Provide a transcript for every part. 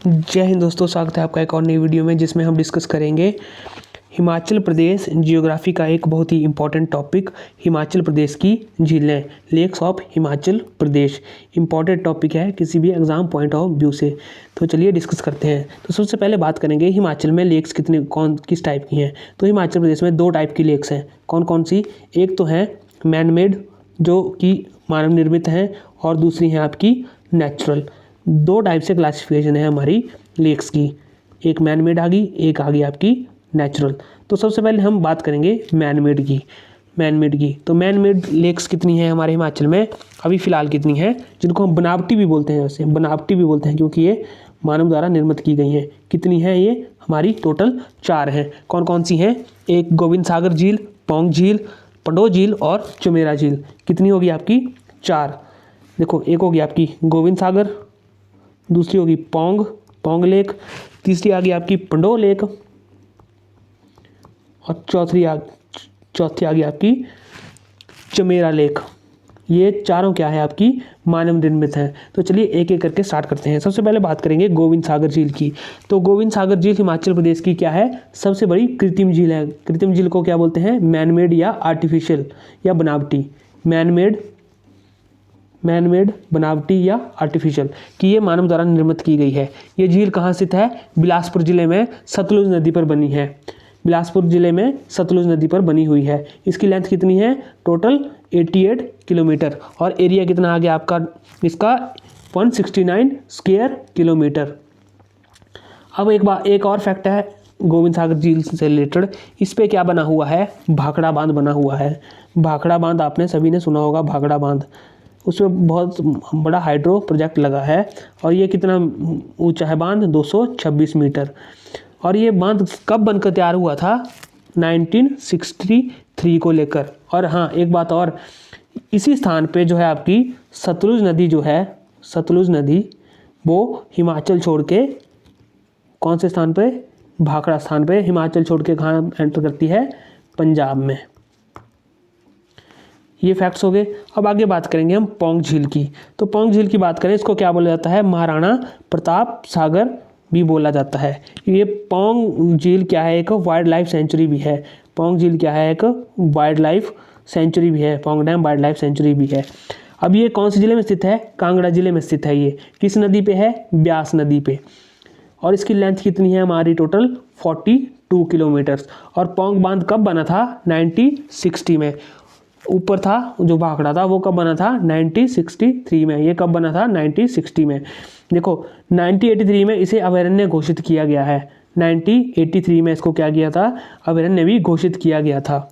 जय हिंद दोस्तों, स्वागत है आपका एक और नई वीडियो में जिसमें हम डिस्कस करेंगे हिमाचल प्रदेश जियोग्राफी का एक बहुत ही इम्पॉर्टेंट टॉपिक, हिमाचल प्रदेश की झीलें, lakes of Himachal Pradesh. Important topic है किसी भी एग्जाम पॉइंट ऑफ व्यू से। तो चलिए डिस्कस करते हैं। तो सबसे पहले बात करेंगे हिमाचल में लेक्स किस टाइप की हैं। तो हिमाचल प्रदेश में दो टाइप की लेक्स हैं। कौन कौन सी? एक तो है मैन मेड जो कि मानव निर्मित हैं, और दूसरी है आपकी नेचुरल। दो टाइप से क्लासिफिकेशन है हमारी लेक्स की, एक मैन मेड आ गई, एक आ गई आपकी नेचुरल। तो सबसे पहले हम बात करेंगे मैन मेड की। तो मैन मेड लेक्स कितनी है हमारे हिमाचल में अभी फ़िलहाल कितनी है, जिनको हम बनावटी भी बोलते हैं, वैसे बनावटी भी बोलते हैं क्योंकि ये मानव द्वारा निर्मित की गई हैं। कितनी है ये? हमारी टोटल 4 हैं। कौन कौन सी हैं? एक गोविंद सागर झील, पौंग झील, पंडोह झील और चमेरा झील। कितनी होगी आपकी? 4। देखो, एक होगी आपकी गोविंद सागर, दूसरी होगी पौंग लेक, तीसरी आ गई आपकी पंडोह लेक, और चौथी आ गई आपकी चमेरा लेक। ये चारों क्या है आपकी? मानव निर्मित हैं। तो चलिए एक एक करके स्टार्ट करते हैं। सबसे पहले बात करेंगे गोविंद सागर झील की। तो गोविंद सागर झील हिमाचल प्रदेश की क्या है? सबसे बड़ी कृत्रिम झील है। कृत्रिम झील को क्या बोलते हैं? मैन मेड या आर्टिफिशियल या बनावटी। मैन मेड, बनावटी या आर्टिफिशियल, कि ये मानव द्वारा निर्मित की गई है। ये झील कहाँ स्थित है? बिलासपुर जिले में सतलुज नदी पर बनी है। बिलासपुर जिले में सतलुज नदी पर बनी हुई है। इसकी लेंथ कितनी है? टोटल 88 किलोमीटर, और एरिया कितना आ गया आपका इसका? 169 स्क्वायर किलोमीटर। अब एक और फैक्ट है गोविंद सागर झील से रिलेटेड। इस पे क्या बना हुआ है? भाखड़ा बांध बना हुआ है। भाखड़ा बांध आपने सभी ने सुना होगा, भाखड़ा बांध। उसमें बहुत बड़ा हाइड्रो प्रोजेक्ट लगा है, और ये कितना ऊंचा है बांध? 226 मीटर। और ये बांध कब बनकर तैयार हुआ था? 1963 को लेकर। और हाँ, एक बात और, इसी स्थान पे जो है आपकी सतलुज नदी जो है, सतलुज नदी वो हिमाचल छोड़ के कौन से स्थान पे? भाखड़ा स्थान पे हिमाचल छोड़ के कहाँ एंटर करती है? पंजाब में। ये फैक्ट्स हो गए। अब आगे बात करेंगे हम पौंग झील की। तो पौंग झील की बात करें, इसको क्या बोला जाता है? महाराणा प्रताप सागर भी बोला जाता है। ये पौंग झील क्या है? एक वाइल्ड लाइफ सेंचुरी भी है। पौंग झील क्या है? एक वाइल्ड लाइफ सेंचुरी भी है। Pong dam wild life sanctuary भी है। अब ये कौन से जिले में स्थित है? कांगड़ा जिले में स्थित है। ये किस नदी पे है? ब्यास नदी पे। और इसकी लेंथ कितनी है हमारी? Total 42 kilometres. और पौंग बांध कब बना था? 1960 में। ऊपर था जो भाखड़ा था वो कब बना था? 1963 में। ये कब बना था? 1960 में। देखो, 1983 में इसे अभयारण्य घोषित किया गया है। 1983 में इसको क्या किया था? अभयारण्य भी घोषित किया गया था।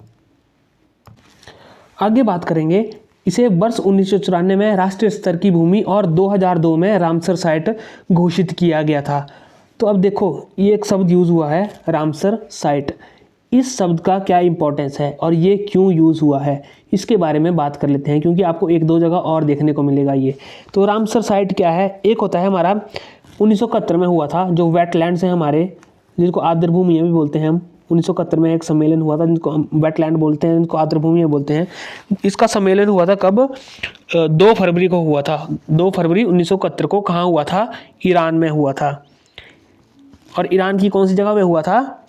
आगे बात करेंगे, इसे वर्ष 1994 में राष्ट्रीय स्तर की भूमि और 2002 में रामसर साइट घोषित किया गया था। तो अब देखो, ये एक शब्द यूज़ हुआ है रामसर साइट। इस शब्द का क्या इंपॉर्टेंस है और ये क्यों यूज़ हुआ है, इसके बारे में बात कर लेते हैं, क्योंकि आपको एक दो जगह और देखने को मिलेगा ये। तो रामसर साइट क्या है? एक होता है हमारा 1971 में हुआ था, जो वेटलैंड्स हैं हमारे, जिनको आर्द्रभूमियाँ भी बोलते हैं हम। 1971 में एक सम्मेलन हुआ था जिनको हम वेटलैंड बोलते हैं, जिनको आर्द्रभूमियाँ बोलते हैं। इसका सम्मेलन हुआ था कब? 2 फरवरी को हुआ था। 2 फरवरी 1971 को। कहाँ हुआ था? ईरान में हुआ था। और ईरान की कौन सी जगह में हुआ था?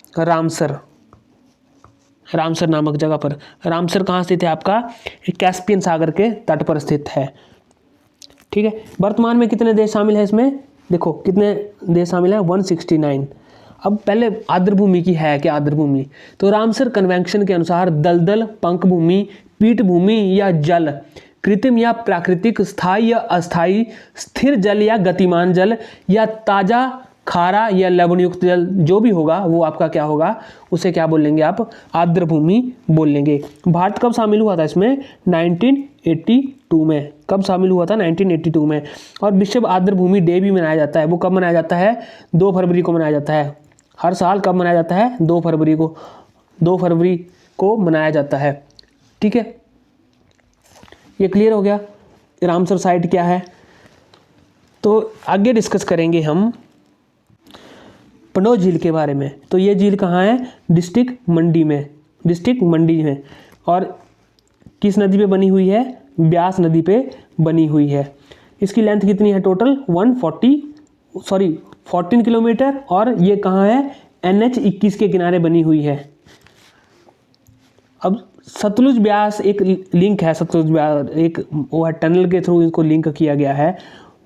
रामसर नामक जगह पर। रामसर कहाँ स्थित है आपका? कैस्पियन सागर के तट पर स्थित है। ठीक है। वर्तमान में कितने देश शामिल हैं इसमें? देखो कितने देश शामिल हैं? 169। अब पहले आर्द्रभूमि की है क्या? आर्द्रभूमि तो रामसर कन्वेंशन के अनुसार दलदल, पंख भूमि, पीठ भूमि या जल, कृत्रिम या प्राकृतिक, स्थायी या अस्थायी, स्थिर जल या गतिमान जल, या ताजा, खारा या लवणयुक्त जल, जो भी होगा वो आपका क्या होगा? उसे क्या बोल लेंगे आप? आर्द्रभूमि बोल लेंगे। भारत कब शामिल हुआ था इसमें? 1982 में। कब शामिल हुआ था? 1982 में। और विश्व आर्द्रभूमि डे भी मनाया जाता है। वो कब मनाया जाता है? 2 फरवरी को मनाया जाता है। हर साल कब मनाया जाता है? 2 फरवरी को। 2 फरवरी को मनाया जाता है। ठीक है, ये क्लियर हो गया रामसर साइट क्या है। तो आगे डिस्कस करेंगे हम पंडोह झील के बारे में। तो ये झील कहाँ है? डिस्ट्रिक्ट मंडी में। और किस नदी पे बनी हुई है? ब्यास नदी पे बनी हुई है। इसकी लेंथ कितनी है? टोटल 14 किलोमीटर, और ये कहाँ है, NH 21 के किनारे बनी हुई है। अब सतलुज ब्यास एक लिंक है, सतलुज ब्यास एक वो है, टनल के थ्रू इसको लिंक किया गया है,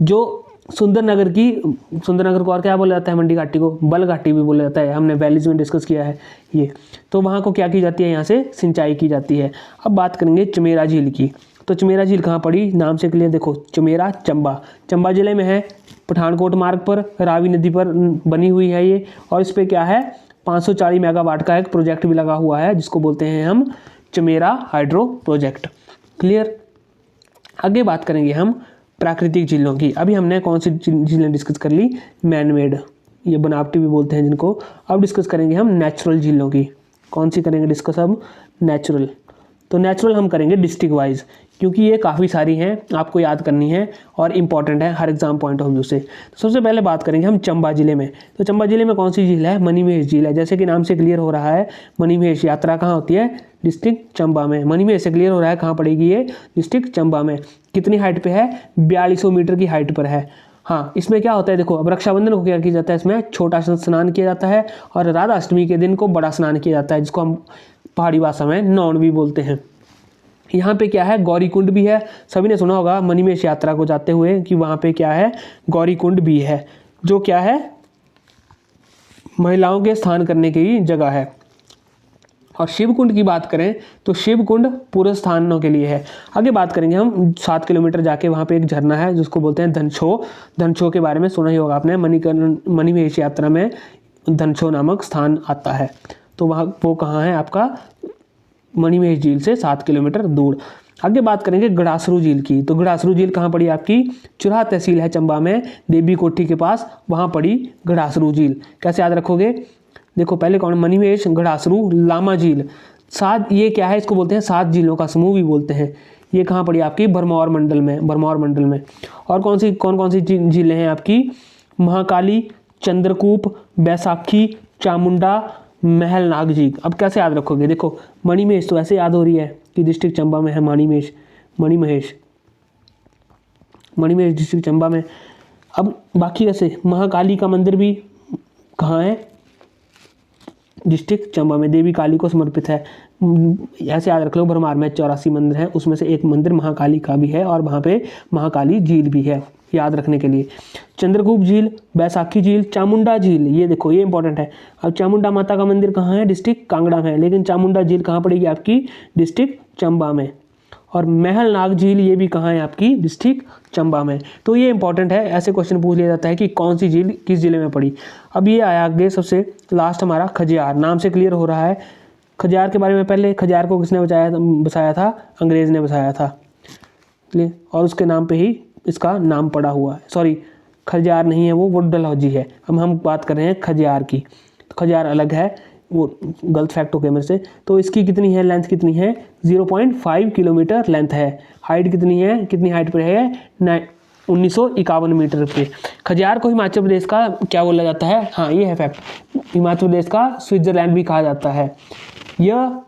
जो सुंदरनगर को और क्या बोला जाता है, मंडी घाटी को बल घाटी भी बोला जाता है, हमने वैलीज में डिस्कस किया है ये। तो वहाँ को क्या की जाती है, यहाँ से सिंचाई की जाती है। अब बात करेंगे चमेरा झील की। तो चमेरा झील कहाँ पड़ी, नाम से क्लियर, देखो चमेरा चंबा जिले में है, पठानकोट मार्ग पर रावी नदी पर बनी हुई है ये। और इस पर क्या है, 540 मेगावाट का एक प्रोजेक्ट भी लगा हुआ है, जिसको बोलते हैं हम चमेरा हाइड्रो प्रोजेक्ट। क्लियर। आगे बात करेंगे हम प्राकृतिक झीलों की। अभी हमने कौन सी झीलें डिस्कस कर ली, मैनमेड, ये बनावटी भी बोलते हैं जिनको। अब डिस्कस करेंगे हम नेचुरल झीलों की। कौन सी करेंगे डिस्कस अब, नेचुरल। तो नेचुरल हम करेंगे डिस्ट्रिक्ट वाइज, क्योंकि ये काफ़ी सारी हैं, आपको याद करनी है और इंपॉर्टेंट है हर एग्जाम पॉइंट ऑफ व्यू से। तो सबसे पहले बात करेंगे हम चंबा जिले में। तो चंबा जिले में कौन सी झील है, मणिमहेश झील है। जैसे कि नाम से क्लियर हो रहा है, मणिमहेश यात्रा कहाँ होती है, डिस्ट्रिक्ट चंबा में। मणिमहेश से क्लियर हो रहा है कहाँ पड़ेगी ये, डिस्ट्रिक्ट चंबा में। कितनी हाइट पे है, 4200 मीटर की हाइट पर है। हाँ, इसमें क्या होता है, देखो अब रक्षाबंधन को क्या किया जाता है, इसमें छोटा स्नान किया जाता है, और राधा अष्टमी के दिन को बड़ा स्नान किया जाता है, जिसको हम पहाड़ी भाषा में नौन भी बोलते हैं। यहाँ पे क्या है, गौरी कुंड भी है। सभी ने सुना होगा मणिमहेश यात्रा को जाते हुए कि वहाँ पे क्या है, गौरी कुंड भी है, जो क्या है, महिलाओं के स्नान करने की जगह है। और शिव कुंड की बात करें तो शिव कुंड पूरे स्थानों के लिए है। आगे बात करेंगे हम 7 किलोमीटर जाके, वहाँ पे एक झरना है जिसको बोलते हैं धनछो के बारे में सुना ही होगा आपने, मणिमहेश यात्रा में धनछो नामक स्थान आता है। तो वहाँ वो कहाँ है आपका, मणिमहेश झील से 7 किलोमीटर दूर। आगे बात करेंगे गड़ासरू झील की। तो गड़ासरू झील कहाँ पड़ी आपकी, चुराह तहसील है चंबा में, देवी कोठी के पास, वहाँ पड़ी गड़ासरू झील। कैसे याद रखोगे, देखो पहले कौन, मणिमहेश, गड़ासरू, लामा झील, 7, ये क्या है, इसको बोलते हैं 7 झीलों का समूह भी बोलते हैं। ये कहाँ पड़ी आपकी, भरमौर मंडल में। और कौन कौन सी झीलें हैं आपकी, महाकाली, चंद्रकूप, बैसाखी, चामुंडा, महलनाग झील। अब कैसे याद रखोगे, देखो मणिमहेश तो ऐसे याद हो रही है कि डिस्ट्रिक्ट चंबा में है, मणिमहेश डिस्ट्रिक्ट चंबा में। अब बाकी कैसे, महाकाली का मंदिर भी कहाँ है, डिस्ट्रिक्ट चंबा में, देवी काली को समर्पित है। ऐसे याद रख लो, भरमार में 84 मंदिर हैं, उसमें से एक मंदिर महाकाली का भी है, और वहाँ पे महाकाली झील भी है, याद रखने के लिए। चंद्रकूप झील, बैसाखी झील, चामुंडा झील, ये देखो ये इंपॉर्टेंट है। अब चामुंडा माता का मंदिर कहाँ है, डिस्ट्रिक्ट कांगड़ा में है, लेकिन चामुंडा झील कहाँ पड़ेगी आपकी, डिस्ट्रिक्ट चंबा में। और महलनाग झील, ये भी कहाँ है आपकी, डिस्ट्रिक्ट चंबा में। तो ये इंपॉर्टेंट है, ऐसे क्वेश्चन पूछ लिया जाता है कि कौन सी झील किस जिले में पड़ी। अब ये आया आगे सबसे लास्ट हमारा खजियार। नाम से क्लियर हो रहा है, खजियार के बारे में पहले, खजियार को किसने बसाया था, अंग्रेज ने बसाया था, और उसके नाम पे ही इसका नाम पड़ा हुआ है। सॉरी, खजियार नहीं है वो डलहौजी है। अब हम बात कर रहे हैं खजियार की, तो खजियार अलग है, वो गलत फैक्ट हो गया मेरे से। तो इसकी कितनी है, लेंथ कितनी है, 0.5 किलोमीटर लेंथ है। हाइट कितनी है, कितनी हाइट पर है, 1951 मीटर पे। खजियार को हिमाचल प्रदेश का क्या बोला जाता है, हाँ ये है फैक्ट, हिमाचल प्रदेश का स्विट्जरलैंड भी कहा जाता है। यह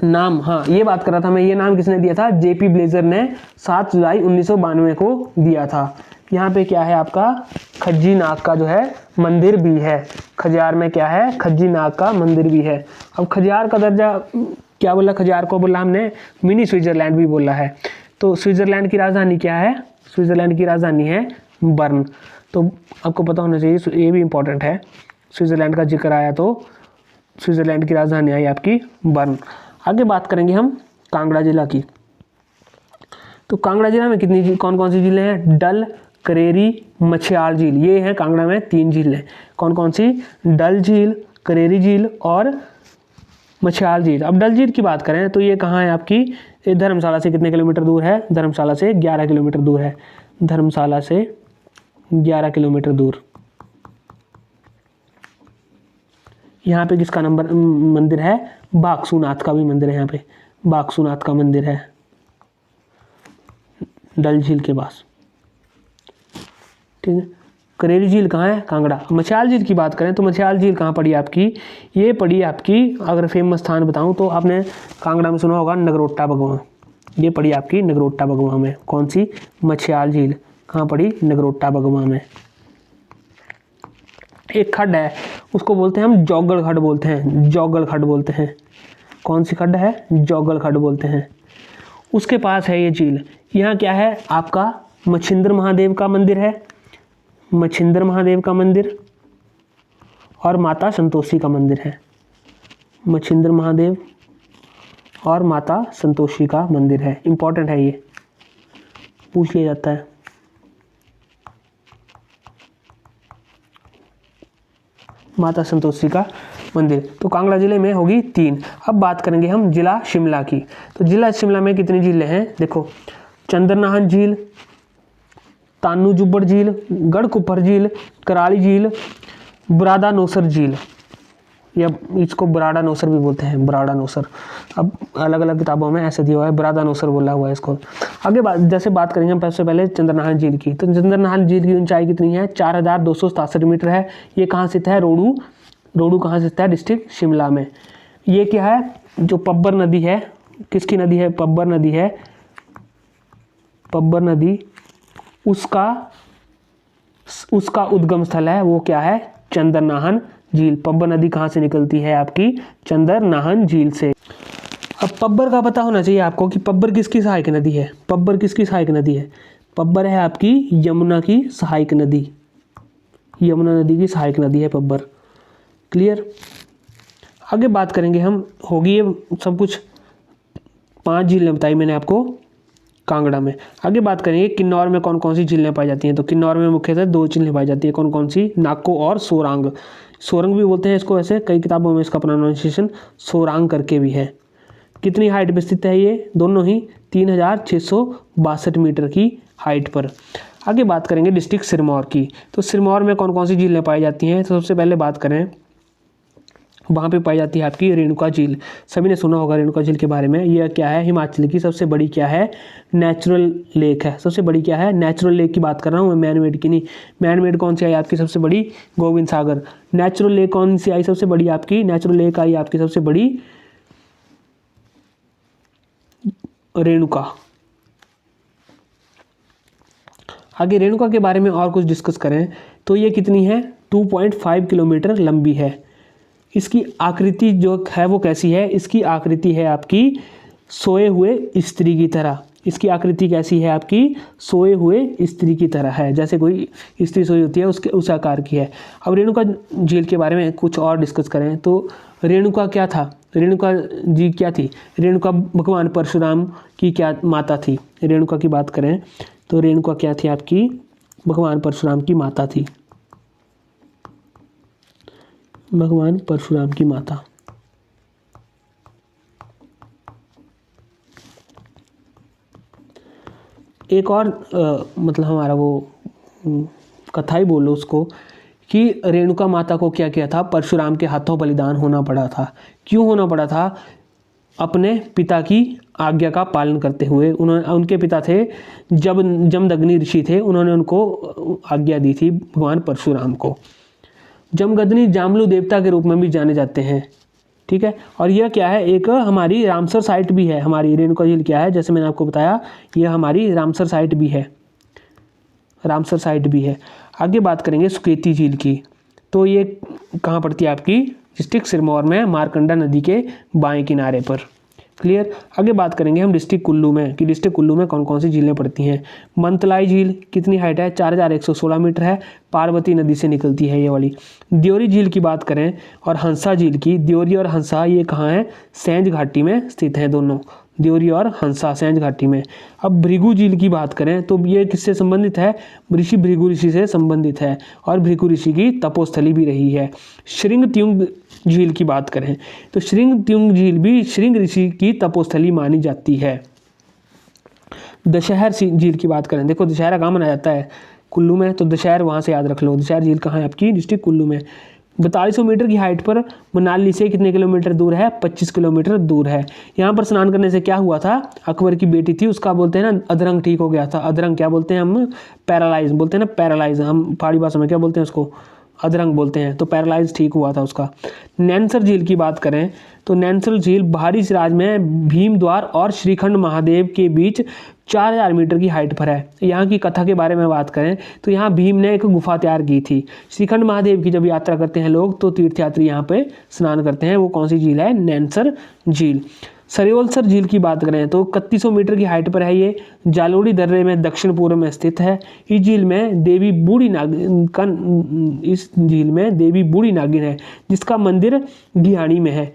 नाम, हाँ ये बात कर रहा था मैं, ये नाम किसने दिया था, जेपी ब्लेजर ने 7 जुलाई 1992 को दिया था। यहाँ पे क्या है आपका, खज्जी नाग का जो है मंदिर भी है। खजियार में क्या है, खज्जी नाग का मंदिर भी है। अब खजियार का दर्जा क्या बोला, खजियार को बोला हमने मिनी स्विट्जरलैंड भी बोला है। तो स्विट्जरलैंड की राजधानी क्या है, स्विट्जरलैंड की राजधानी है बर्न। तो आपको पता होना चाहिए, ये भी इंपॉर्टेंट है, स्विट्जरलैंड का जिक्र आया तो स्विट्जरलैंड की राजधानी आई आपकी बर्न। आगे बात करेंगे हम कांगड़ा जिला की। तो कांगड़ा जिला में कितनी कौन कौन सी झीलें हैं, डल, करेरी, मछियाल झील, ये हैं कांगड़ा में 3 झीलें। कौन कौन सी, डल झील, करेरी झील और मछियाल झील। अब डल झील की बात करें तो ये कहाँ है आपकी, ये धर्मशाला से कितने किलोमीटर दूर है, धर्मशाला से 11 किलोमीटर दूर है, धर्मशाला से 11 किलोमीटर दूर। यहाँ पे किसका मंदिर है, बागसूनाथ का भी मंदिर है, यहाँ पे बागसूनाथ का मंदिर है डल झील के पास, ठीक है। करेरी झील कहाँ है, कांगड़ा। मछियाल झील की बात करें तो मछियाल झील कहाँ पड़ी आपकी, ये पड़ी आपकी, अगर फेमस स्थान बताऊं तो आपने कांगड़ा में सुना होगा नगरोटा बगवा, ये पड़ी आपकी नगरोटा बगवा में। कौन सी, मछियाल झील कहाँ पड़ी, नगरोटा बगवा में। एक खड्ड है, उसको बोलते हैं हम जौगड़ खड्ड बोलते हैं, जौगड़ खड्ड बोलते हैं। कौन सी खड्ड है? जौगड़ खड्ड बोलते हैं। उसके पास है ये झील। यहाँ क्या है आपका? मच्छिंद्र महादेव का मंदिर है, मच्छिंद्र महादेव का मंदिर, और माता संतोषी का मंदिर है। मच्छिंद्र महादेव और माता संतोषी का मंदिर है। इंपॉर्टेंट है, ये पूछ लिया जाता है। माता संतोषी का मंदिर। तो कांगड़ा जिले में होगी 3। अब बात करेंगे हम जिला शिमला की। तो जिला शिमला में कितनी झीलें हैं? देखो, चंद्रनाहन झील, तान्नू जुब्बड़ झील, गढ़कुप्पर झील, कराली झील, बराड़ा नौसर झील, या इसको बराड़ा नौसर भी बोलते हैं, बराड़ा नौसर। अब अलग अलग किताबों में ऐसे दिया हुआ है, बराड़ा नौसर बोला हुआ है इसको। आगे जैसे बात करेंगे हम सबसे पहले चंद्रनाहन झील की। तो चंद्रनाहन झील की ऊंचाई कितनी है? 4267 मीटर है। ये कहाँ स्थित है? रोडू। रोडू कहाँ स्थित है? डिस्ट्रिक्ट शिमला में। ये क्या है? जो पब्बर नदी है, किसकी नदी है? पब्बर नदी है। पब्बर नदी, उसका उद्गम स्थल है, वो क्या है? चंद्रनाहन झील। पब्बर नदी कहाँ से निकलती है? आपकी चंद्रनाहन झील से। अब पब्बर का पता होना चाहिए आपको कि पब्बर किसकी सहायक नदी है। पब्बर किसकी सहायक नदी है? पब्बर है आपकी यमुना की सहायक नदी। यमुना नदी की सहायक नदी है पब्बर। क्लियर? आगे बात करेंगे हम, होगी ये सब कुछ 5 झीलें बताई मैंने आपको कांगड़ा में। आगे बात करेंगे किन्नौर में कौन कौन सी झीलें पाई जाती हैं। तो किन्नौर में मुख्यतः 2 झीलें पाई जाती है। कौन कौन सी? नाको और सोरांग। सोरंग भी बोलते हैं इसको, वैसे कई किताबों में इसका प्रोनाउंसिएशन सोरांग करके भी है। कितनी हाइट पर स्थित है ये दोनों ही? 3662 मीटर की हाइट पर। आगे बात करेंगे डिस्ट्रिक्ट सिरमौर की। तो सिरमौर में कौन कौन सी झीलें पाई जाती हैं? तो सबसे पहले बात करें, वहाँ पे पाई जाती है आपकी रेणुका झील। सभी ने सुना होगा रेणुका झील के बारे में। यह क्या है? हिमाचल की सबसे बड़ी क्या है? नेचुरल लेक है। सबसे बड़ी क्या है? नेचुरल लेक की बात कर रहा हूँ मैं, मैन मेड की नहीं। मैन मेड कौन सी आई आपकी सबसे बड़ी? गोविंद सागर। नेचुरल लेक कौन सी आई सबसे बड़ी आपकी? नेचुरल लेक आई आपकी सबसे बड़ी रेणुका। आगे रेणुका के बारे में और कुछ डिस्कस करें तो ये कितनी है? 2.5 किलोमीटर लंबी है। इसकी आकृति जो है वो कैसी है? इसकी आकृति है आपकी सोए हुए स्त्री की तरह। इसकी आकृति कैसी है आपकी? सोए हुए स्त्री की तरह है, जैसे कोई स्त्री सोई होती है उसके उस आकार की है। अब रेणुका झील के बारे में कुछ और डिस्कस करें तो रेणुका क्या था? रेणुका जी क्या थी? रेणुका भगवान परशुराम की क्या माता थी? रेणुका की बात करें तो रेणुका क्या थी आपकी? भगवान परशुराम की माता थी। भगवान परशुराम की माता। एक और मतलब हमारा वो कथा ही बोलो उसको, कि रेणुका माता को क्या किया था? परशुराम के हाथों बलिदान होना पड़ा था। क्यों होना पड़ा था? अपने पिता की आज्ञा का पालन करते हुए। उनके पिता थे जमदग्नि ऋषि थे, उन्होंने उनको आज्ञा दी थी भगवान परशुराम को। जमदग्नि जामलू देवता के रूप में भी जाने जाते हैं। ठीक है, और यह क्या है? एक हमारी रामसर साइट भी है। हमारी रेणुका झील क्या है? जैसे मैंने आपको बताया, यह हमारी रामसर साइट भी है। रामसर साइट भी है। आगे बात करेंगे सुकेती झील की। तो ये कहाँ पड़ती है आपकी? डिस्ट्रिक्ट सिरमौर में, मारकंडा नदी के बाएं किनारे पर। क्लियर? आगे बात करेंगे हम डिस्ट्रिक्ट कुल्लू में, कि डिस्ट्रिक्ट कुल्लू में कौन कौन सी झीलें पड़ती हैं। मंतलाई झील कितनी हाइट है? 4116 मीटर है। पार्वती नदी से निकलती है ये वाली। द्योरी झील की बात करें और हंसा झील की, द्योरी और हंसा ये कहाँ है? सैंज घाटी में स्थित हैं दोनों, द्योरी और हंसा सैंज घाटी में। अब भृगु झील की बात करें तो ये किससे संबंधित है? ऋषि भृगु ऋषि से संबंधित है, और भृगु ऋषि की तपोस्थली भी रही है। श्रृंग त्युंग झील की बात करें तो श्रृंग त्युंग झील भी श्रृंग ऋषि की तपोस्थली मानी जाती है। दशहर झील की बात करें, देखो दशहरा कहाँ मनाया जाता है? कुल्लू में, तो दशहर वहाँ से याद रख लो। दशहर झील कहाँ है आपकी? डिस्ट्रिक्ट कुल्लू में। 4200 मीटर की हाइट पर मनाली से कितने किलोमीटर दूर है? 25 किलोमीटर दूर है। यहाँ पर स्नान करने से क्या हुआ था? अकबर की बेटी थी, उसका बोलते हैं ना अधरंग ठीक हो गया था। अधरंग क्या बोलते हैं हम? पैरालाइज बोलते हैं ना, पैरालाइज। हम पहाड़ी भाषा में क्या बोलते हैं उसको? अधरंग बोलते हैं। तो पैरालाइज ठीक हुआ था उसका। नैनसर झील की बात करें तो नैनसर झील बाहरी सिराज में भीम द्वार और श्रीखंड महादेव के बीच 4000 मीटर की हाइट पर है। यहाँ की कथा के बारे में बात करें तो यहाँ भीम ने एक गुफा तैयार की थी। श्रीखंड महादेव की जब यात्रा करते हैं लोग तो तीर्थयात्री यहाँ पे स्नान करते हैं। वो कौन सी झील है? नैनसर झील। सरियोलसर झील की बात करें तो 3100 मीटर की हाइट पर है ये। जालोड़ी दर्रे में दक्षिण पूर्व में स्थित है। इस झील में देवी बूढ़ी नागिन है जिसका मंदिर घियानी में है।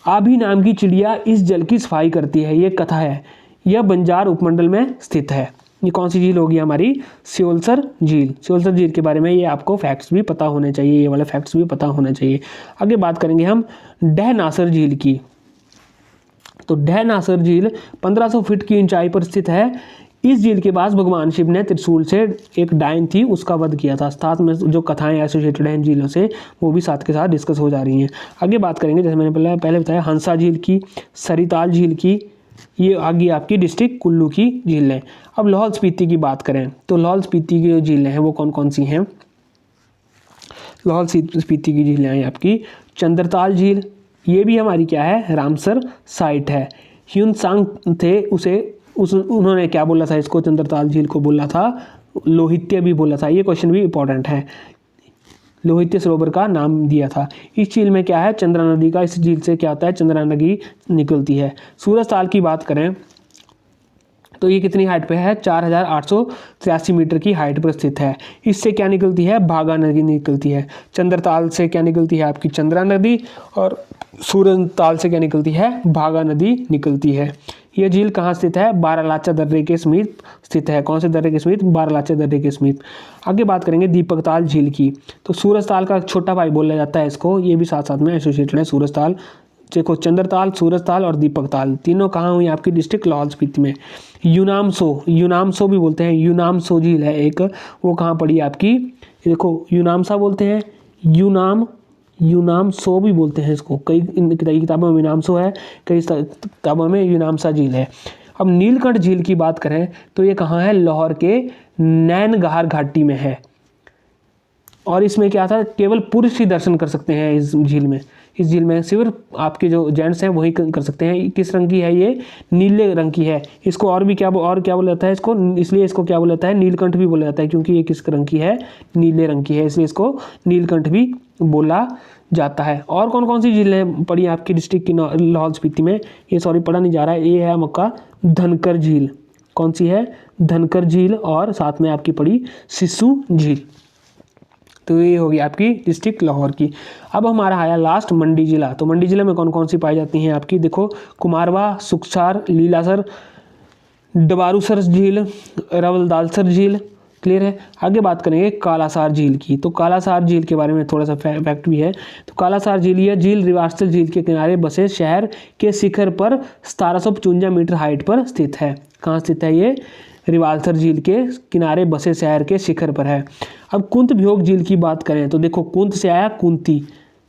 आभी नाम की चिड़िया इस जल की सफाई करती है, ये कथा है। यह बंजार उपमंडल में स्थित है। ये कौन सी झील होगी हमारी? सियोलसर झील। सियोलसर झील के बारे में ये आपको फैक्ट्स भी पता होने चाहिए, ये वाले फैक्ट्स भी पता होने चाहिए। आगे बात करेंगे हम डहनासर झील की। तो डहनासर झील 1500 फीट की ऊंचाई पर स्थित है। इस झील के पास भगवान शिव ने त्रिशूल से एक डायन थी उसका वध किया था। साथ में जो कथाएं एसोसिएटेड हैं इन झीलों से वो भी साथ के साथ डिस्कस हो जा रही हैं। आगे बात करेंगे, जैसे मैंने पहले बताया, हंसा झील की, सरिताल झील की, ये आगे आपकी डिस्ट्रिक्ट कुल्लू की झील है। अब लाहौल स्पीति की बात करें तो लाहौल स्पीति की जो झीलें हैं वो कौन कौन सी हैं? लाहौल स्पीति की झीलें हैं आपकी चंद्रताल झील, ये भी हमारी क्या है? रामसर साइट है। ह्यूनसांग थे उन्होंने क्या बोला था इसको? चंद्रताल झील को बोला था लोहित्य भी बोला था। ये क्वेश्चन भी इंपॉर्टेंट है। लोहित्य सरोवर का नाम दिया था। इस झील में क्या है? चंद्रा नदी का, इस झील से क्या होता है? चंद्रा नदी निकलती है। सूरजताल की बात करें तो ये कितनी हाइट पे है? 4883 मीटर की हाइट पर स्थित है। इससे क्या निकलती है? भागा नदी निकलती है। चंद्रताल से क्या निकलती है? आपकी चंद्रा नदी। और सूरजताल से क्या निकलती है? भागा नदी निकलती है। यह झील कहाँ स्थित है? बारालाचा दर्रे के समीप स्थित है। कौन से दर्रे के समीप? बारालाचा दर्रे के समीप। आगे बात करेंगे दीपकताल झील की। तो सूरजताल का छोटा भाई बोला जाता है इसको, ये भी साथ साथ में एसोसिएटेड है। सूरजताल, देखो चंद्रताल, सूरजताल और दीपकताल तीनों कहाँ हुई? आपकी डिस्ट्रिक्ट लाहौल स्पीति में। यूनामसो भी बोलते हैं, यूनामसो झील है एक, वो कहाँ पड़ी आपकी? देखो यूनामसा बोलते हैं, यूनामसो भी बोलते हैं इसको। कई किताबों में यूनामसो है, कई किताबों में यूनामसा झील है। अब नीलकंठ झील की बात करें तो ये कहाँ है? लाहौर के नैनगार घाटी में है। और इसमें क्या था? केवल पुरुष ही दर्शन कर सकते हैं इस झील में। इस झील में सिर्फ आपके जो जेंट्स हैं वही कर सकते हैं। किस रंग की है ये? नीले रंग की है। इसको और क्या बोला जाता है इसको? इसलिए इसको क्या बोला जाता है? नीलकंठ भी बोला जाता है, क्योंकि ये किस रंग की है? नीले रंग की है, इसलिए इसको नीलकंठ भी बोला जाता है। और कौन कौन सी झीलें पड़ी आपकी डिस्ट्रिक्ट की लाहौल स्पीति में? ये सॉरी पढ़ा नहीं जा रहा है, ये है आपका धनकर झील। कौन सी है? धनकर झील। और साथ में आपकी पड़ी सिस्सू झील। तो ये होगी आपकी डिस्ट्रिक्ट लाहौर की। अब हमारा आया लास्ट मंडी जिला। तो मंडी जिले में कौन कौन सी पाई जाती हैं आपकी? देखो कुमारवा, सुखसार, लीलासर, डबारूसर झील, रवलदालसर झील। क्लियर है। आगे बात करेंगे कालासार झील की। तो कालासार झील के बारे में थोड़ा सा फैक्ट भी है। तो कालासार झील, यह झील रिवालसर झील के किनारे बसे शहर के शिखर पर 1755 मीटर हाइट पर स्थित है। कहाँ स्थित है ये? रिवालसर झील के किनारे बसे शहर के शिखर पर है। अब कुंत भ्योग झील की बात करें तो देखो कुंत से आया कुंती,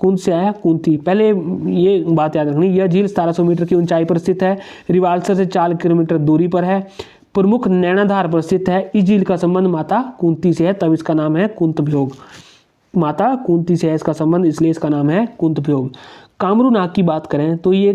कुंत से आया कुंती। पहले ये बात याद रखनी, यह झील 1700 मीटर की ऊंचाई पर स्थित है। रिवालसर से 4 किलोमीटर दूरी पर है। प्रमुख नैनाधार पर स्थित है। इस झील का संबंध माता कुंती से है, तब इसका नाम है कुंत भ्योग। माता कुंती से है इसका संबंध, इसलिए इसका नाम है कुंत भ्योग। कामरू नाग की बात करें तो ये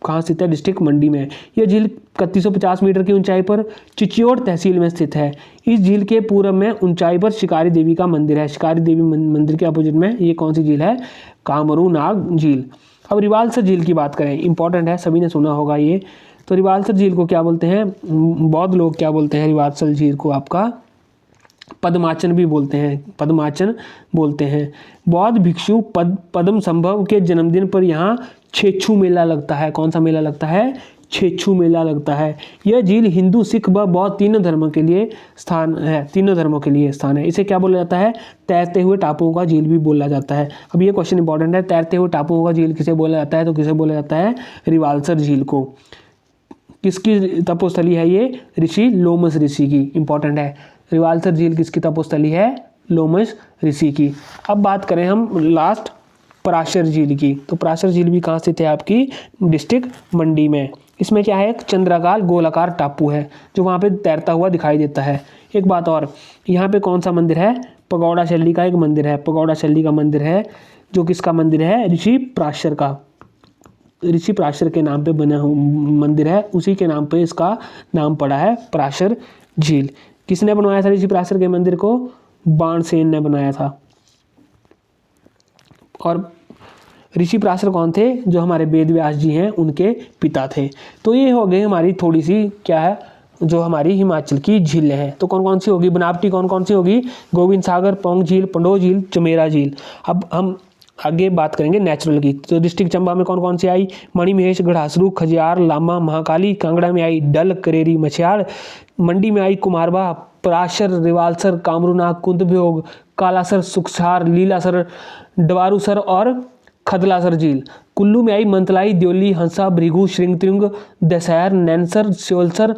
कहाँ स्थित है? डिस्ट्रिक्ट मंडी में। यह झील 3150 मीटर की ऊंचाई पर चिचियोड़ तहसील में स्थित है। इस झील के पूर्व में ऊंचाई पर शिकारी देवी का मंदिर है। शिकारी देवी मंदिर के अपोजिट में ये कौन सी झील है? कामरू नाग झील। अब रिवालसर झील की बात करें, इंपॉर्टेंट है, सभी ने सुना होगा ये। तो रिवालसर झील को क्या बोलते हैं? बौद्ध लोग क्या बोलते हैं? रिवालसर झील को आपका पद्माचन भी बोलते हैं, पद्माचन बोलते हैं। बौद्ध भिक्षु पद्म संभव के जन्मदिन पर यहाँ छेछू मेला लगता है। कौन सा मेला लगता है? छेछू मेला लगता है। यह झील हिंदू, सिख व बौद्ध तीनों धर्मों के लिए स्थान है। तीनों धर्मों के लिए स्थान है। इसे क्या बोला जाता है? तैरते हुए टापुओं का झील भी बोला जाता है। अब ये क्वेश्चन इंपॉर्टेंट है, तैरते हुए टापुओं का झील किसे बोला जाता है? तो किसे बोला जाता है? रिवालसर झील को। किसकी तपोस्थली है ये? ऋषि लोमस ऋषि की। इंपॉर्टेंट है, रिवालसर झील किसकी तपोस्थली है? लोमस ऋषि की। अब बात करें हम लास्ट पराशर झील की। तो पराशर झील भी कहाँ स्थित है? आपकी डिस्ट्रिक्ट मंडी में। इसमें क्या है? एक चंद्राकार गोलाकार टापू है जो वहाँ पे तैरता हुआ दिखाई देता है। एक बात और, यहाँ पे कौन सा मंदिर है? पगौड़ा शैली का एक मंदिर है। पगौड़ा शैली का मंदिर है जो किसका मंदिर है? ऋषि पराशर का। ऋषि पराशर के नाम पे बना मंदिर है, उसी के नाम पे इसका नाम पड़ा है पराशर झील। किसने बनवाया था ऋषि पराशर के मंदिर को? बाणसेन ने बनाया था। और ऋषि पराशर कौन थे? जो हमारे वेद व्यास जी हैं उनके पिता थे। तो ये हो गई हमारी थोड़ी सी क्या है, जो हमारी हिमाचल की झीलें हैं। तो कौन कौन सी होगी? बनावटी कौन कौन सी होगी? गोविंद सागर, पौंग झील, पंडोह झील, चमेरा झील। अब हम आगे बात करेंगे नेचुरल की। तो डिस्ट्रिक्ट चंबा में कौन कौन सी आई? मणिमहेश, घड़ासरू, खजियार, लामा, महाकाली। कांगड़ा में आई डल, करेरी, मछियार। मंडी में आई कुमारबा, पराशर, रिवालसर, कामरूनाग, कुंदभ्योग, कालासर, सुखसार, लीलासर, डवारूसर और खदलासर झील। कुल्लू में आई मंतलाई, द्योली, हंसा, भृगु, श्रृंगत्रिंग, दशहर, नैनसर, श्योलसर,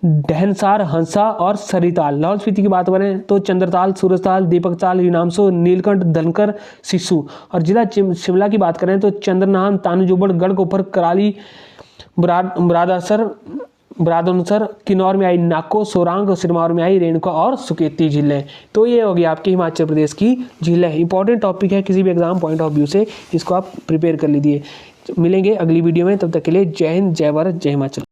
डहनसार, हंसा और सरिताल। लाहौल स्पीति की बात करें तो चंद्रताल, सूरजताल, दीपकताल, यूनामसो, नीलकंठ, धनकर, सिस्सू। और जिला शिमला की बात करें तो चंद्रनान, तानुजुबड़, गढ़कोपर, कराली, ब्रादनसर। किन्नौर में आई नाको, सोरांग। सिरमौर में आई रेणुका और सुकेती झीलें। तो ये होगी आपकी हिमाचल प्रदेश की झीलें। इंपॉर्टेंट टॉपिक है किसी भी एग्जाम पॉइंट ऑफ व्यू से, इसको आप प्रिपेयर कर लीजिए। मिलेंगे अगली वीडियो में, तब तक के लिए जय हिंद, जय भारत, जय हिमाचल।